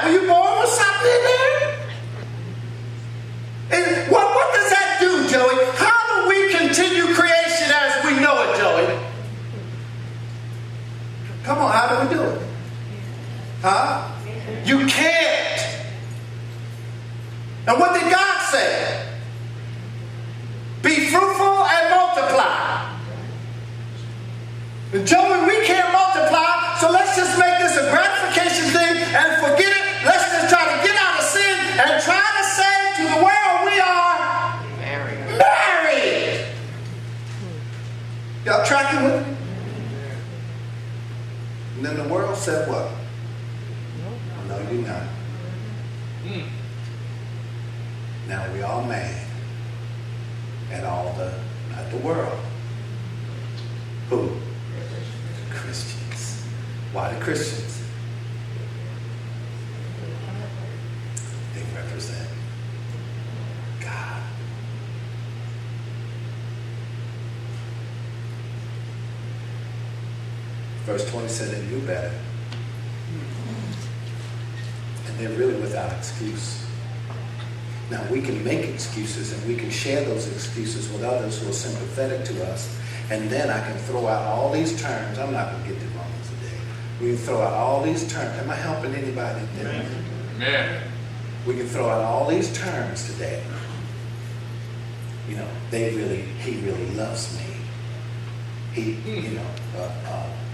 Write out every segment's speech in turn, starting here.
that? Were you born with something in there? And what does that do, Joey? How do we continue creation as we know it, Joey? Come on, how do we do it? Huh? You can't. And what did God say? Be fruitful and multiply. And Joey, we can't multiply, so let's just make this a gratification thing and forget it. Let's just try to get out of sin and try to say to the world we are married. Y'all tracking with me? And then the world said what? No, you're not. Now we all mad at all not the world. Who? Christians. Why the Christians? They represent God. Verse 20 said they knew better. And they're really without excuse. Now we can make excuses and we can share those excuses with others who are sympathetic to us. And then I can throw out all these terms. I'm not going to get to Romans today. We can throw out all these terms. Am I helping anybody today? Amen. We can throw out all these terms today. You know, he really loves me.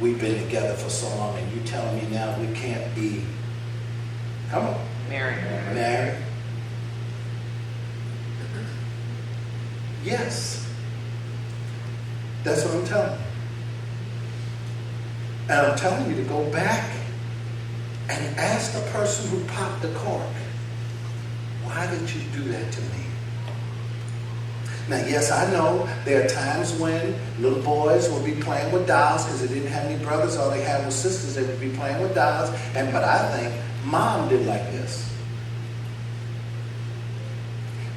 We've been together for so long, and you telling me now we can't be, come on, married. Yes. That's what I'm telling you. And I'm telling you to go back and ask the person who popped the cork, why did you do that to me? Now, yes, I know there are times when little boys will be playing with dolls because they didn't have any brothers, all they had was sisters. They would be playing with dolls. But I think mom did like this.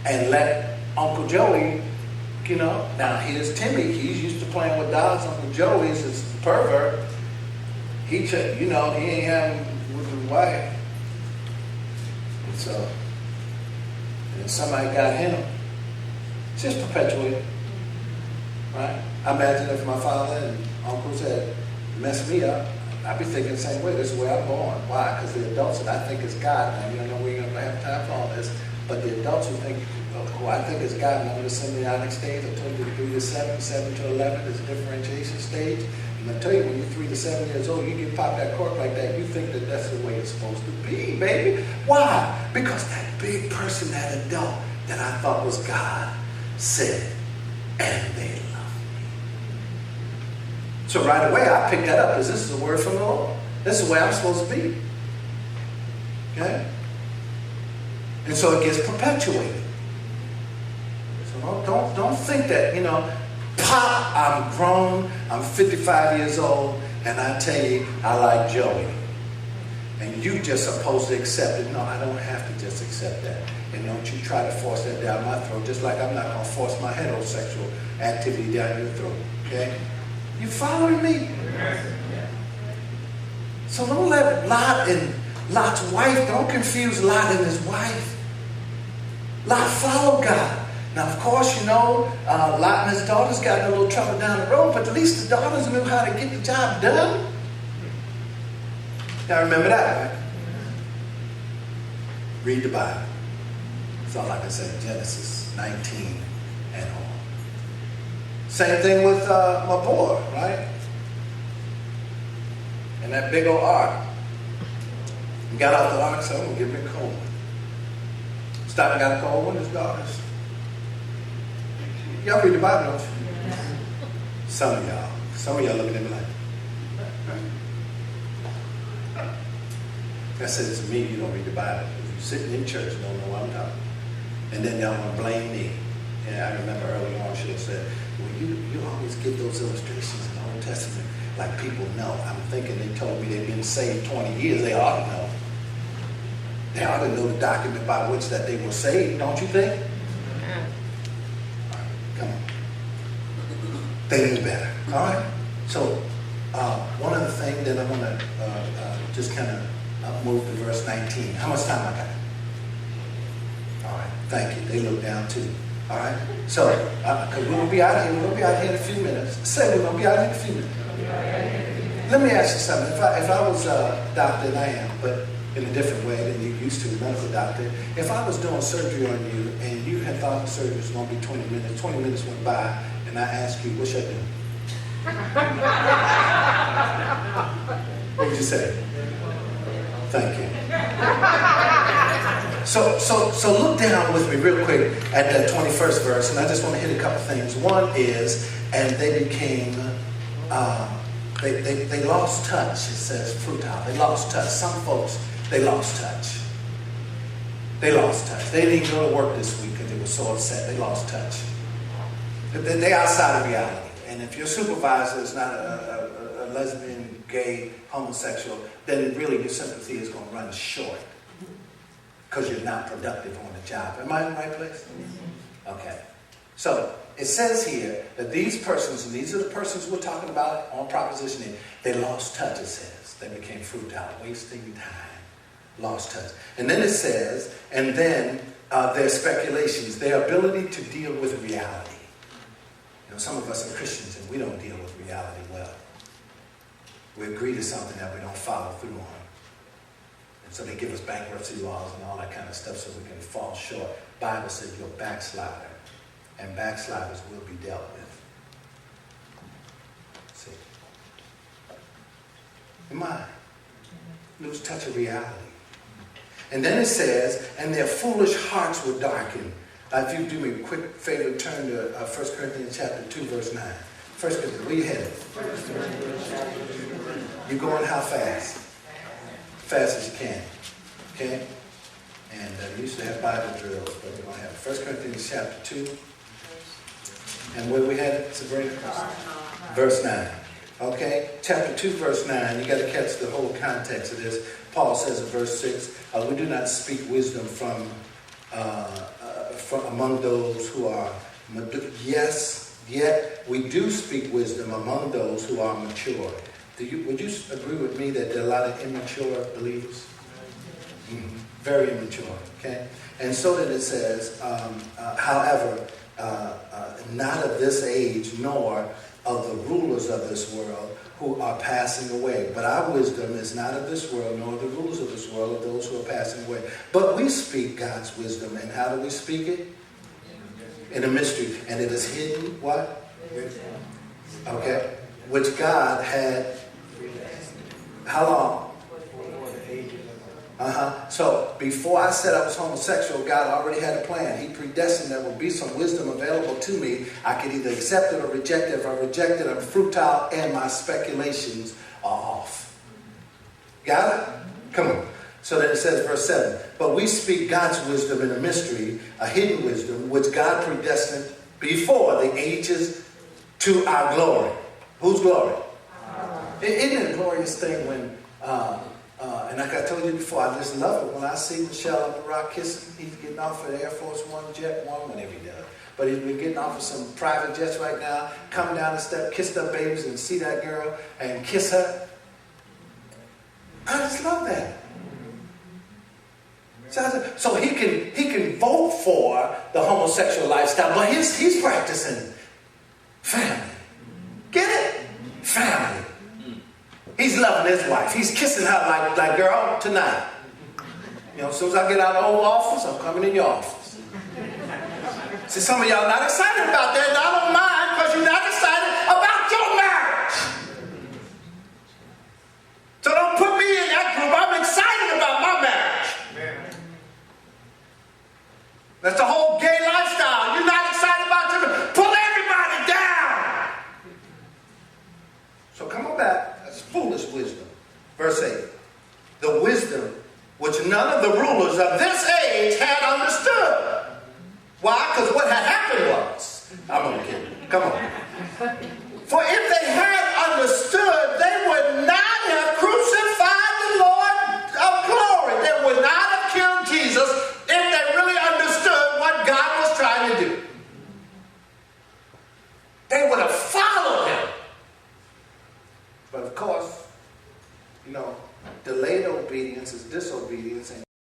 And let Uncle Joey, now here's Timmy. He's used to playing with dolls. Uncle Joey's this pervert. He ain't having with his wife. And so, and then somebody got him. It's just perpetuated. Right? I imagine if my father and uncles had messed me up, I'd be thinking the same way. This is the way I'm born. Why? Because the adults, and I think it's God. Now, we ain't going to have time for all this. But the adults who think, I think it's God. And I'm going to send the embryonic stage. I told you 3 to 7, 7 to 11 is a differentiation stage. And I tell you, when you're 3 to 7 years old, you get popped that cork like that, you think that that's the way it's supposed to be, baby. Why? Because that big person, that adult that I thought was God, said, and they love me. So right away, I picked that up because this is a word from the Lord. This is the way I'm supposed to be. Okay? And so it gets perpetuated. So don't think that, Pop, I'm grown, I'm 55 years old, and I tell you, I like Joey. And you just supposed to accept it. No, I don't have to just accept that. And don't you try to force that down my throat, just like I'm not going to force my heterosexual activity down your throat. Okay? You following me? So don't let Lot and Lot's wife, don't confuse Lot and his wife. Lot followed God. Now, of course, Lot and his daughters got in a little trouble down the road, but at least the daughters knew how to get the job done. Now, remember that, right? Read the Bible. That's all I can say. Genesis 19 and on. Same thing with my boy, right? And that big old ark. He got out the ark, so I'm going to give him a cold one. Stop and got a cold one, his daughters. Y'all read the Bible, don't you? Some of y'all looking at me like, I said, it's me, you don't read the Bible. If you're sitting in church, you don't know what I'm talking about. And then y'all want to blame me. And I remember early on, she said, well, you always give those illustrations in the Old Testament like people know. I'm thinking they told me they've been saved 20 years. They ought to know. They ought to know the document by which that they were saved, don't you think? Come on. They knew better. All right? So, one of the things that I want to just kind of move to verse 19. How much time I got? All right, thank you. They look down too. All right, so because we're gonna be out here. We're gonna be out here in a few minutes. Say we're gonna be out here in a few minutes. Let me ask you something. If I was a doctor, and I am, but in a different way than you used to, a medical doctor. If I was doing surgery on you and you had thought the surgery was going to be 20 minutes, 20 minutes went by, and I asked you, what should I do? What would you say? Thank you. So look down with me real quick at that 21st verse, and I just want to hit a couple things. One is, and they became, they lost touch. It says fruitile. They lost touch. Some folks, they lost touch. They lost touch. They didn't go to work this week because they were so upset. They lost touch. They're outside of reality. And if your supervisor is not a lesbian, gay, homosexual, then really your sympathy is going to run short because you're not productive on the job. Am I in the right place? Okay. So it says here that these persons, and these are the persons we're talking about on proposition, they lost touch, it says. They became fruitile, wasting time, lost touch. And then it says, and then their speculations, their ability to deal with reality. You know, some of us are Christians and we don't deal with reality well. We agree to something that we don't follow through on. And so they give us bankruptcy laws and all that kind of stuff so we can fall short. The Bible says you're a backslider. And backsliders will be dealt with. See? Your mind. Lose touch of reality. And then it says, and their foolish hearts were darkened. If you do me a quick favor, turn to 1 Corinthians chapter 2, verse 9. 1 Corinthians, where you headed? You're going how fast? Fast as you can. Okay? And we used to have Bible drills, but we're going to have 1 Corinthians chapter 2. And where we had it, Sabrina? Verse 9. Okay? Chapter 2, verse 9. You got to catch the whole context of this. Paul says in verse 6, we do not speak wisdom from among those who are, yes, yet we do speak wisdom among those who are mature. Would you agree with me that there are a lot of immature believers? Mm-hmm. Very immature, okay? And so that it says, however, not of this age, nor of the rulers of this world who are passing away. But our wisdom is not of this world, nor the rulers of this world, of those who are passing away. But we speak God's wisdom. And how do we speak it? In a mystery. And it is hidden, what? Okay. Which God had, how long? So before I said I was homosexual, God already had a plan. He predestined there would be some wisdom available to me. I could either accept it or reject it. If I reject it, I'm fruitile and my speculations are off. Got it? Come on. So then it says, verse 7, but we speak God's wisdom in a mystery, a hidden wisdom, which God predestined before the ages to our glory. Whose glory? Isn't it a glorious thing when... and like I told you before, I just love it when I see Michelle on the rock kissing. He's getting off of the Air Force One jet, whenever he does. But he's been getting off of some private jets right now. Come down the step, kiss the babies, and see that girl and kiss her. I just love that. So he can vote for the homosexual lifestyle, but he's practicing family. Get it? Family. He's loving his wife. He's kissing her like girl, tonight. You know, as soon as I get out of the Oval Office, I'm coming in your office. See, some of y'all not excited about that, and I don't mind because you're not excited about your marriage. So don't put me in that group. I'm excited about my marriage. That's the whole gay lifestyle. You're not excited about your marriage. Pull everybody down. So come on back. Foolish wisdom. Verse 8. The wisdom which none of the rulers of this age had understood. Why? Because what had happened was, I'm going to kid you. Come on. For if